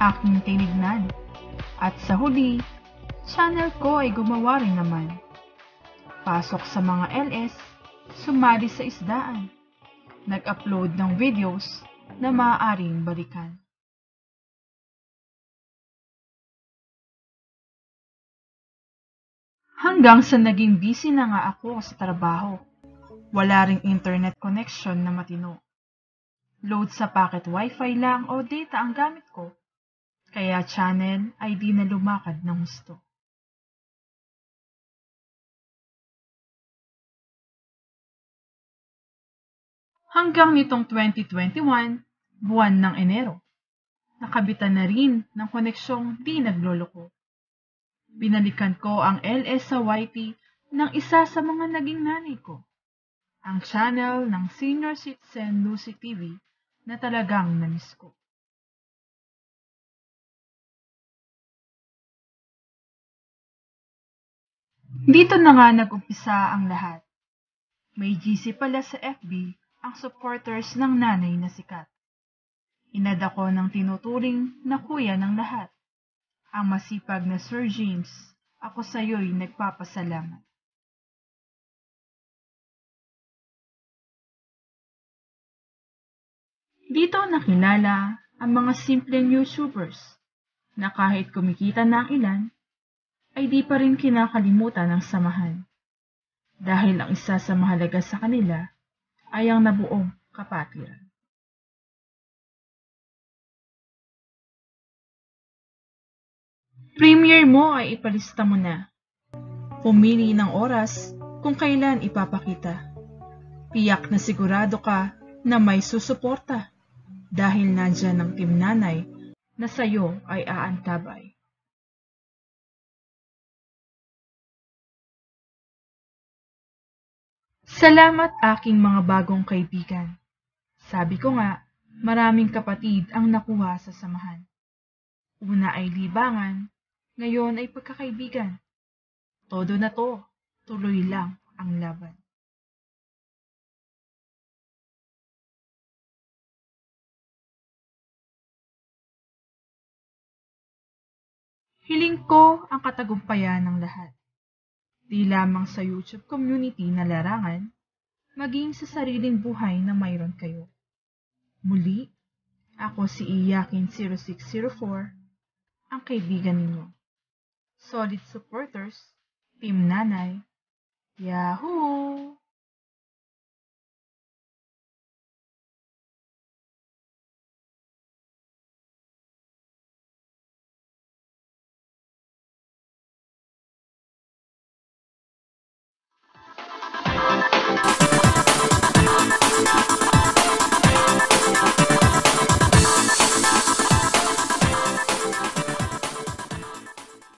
aking tinignan. At sa huli, channel ko ay gumawa rin naman. Pasok sa mga LS, sumali sa isdaan. Nag-upload ng videos na maaaring balikan. Hanggang sa naging busy na nga ako sa trabaho. Wala ring internet connection na matino. Load sa packet wifi lang o data ang gamit ko. Kaya channel ay di na lumakad ng husto. Hanggang nitong 2021, buwan ng Enero, nakabitan na rin ng koneksyong di nagloloko. Binalikan ko ang LS sa YT ng isa sa mga naging nanay ko, ang channel ng Senior Citizen Lucy TV na talagang namiss ko. Dito na nga nag-umpisa ang lahat. May GC pala sa FB ang supporters ng nanay na sikat. Inad ako ng tinuturing na kuya ng lahat. Ang masipag na Sir James, ako sa'yo'y nagpapasalamat. Dito nakilala ang mga simpleng YouTubers na kahit kumikita na ang ilan, ay di pa rin kinakalimutan ng samahan. Dahil ang isa sa mahalaga sa kanila ay ang nabuong kapatiran. Premiere mo ay ipalista mo na. Pumili ng oras kung kailan ipapakita. Tiyak na sigurado ka na may susuporta dahil nandyan ang team nanay na sayo ay aantabay. Salamat aking mga bagong kaibigan. Sabi ko nga, maraming kapatid ang nakuha sa samahan. Una ay libangan, ngayon ay pagkakaibigan. Todo na to, tuloy lang ang laban. Hiling ko ang katagumpayan ng lahat. Di lamang sa YouTube community na larangan, maging sa sariling buhay na mayroon kayo. Muli, ako si Iyakin0604, ang kaibigan ninyo. Solid supporters, Team Nanay, Yahoo!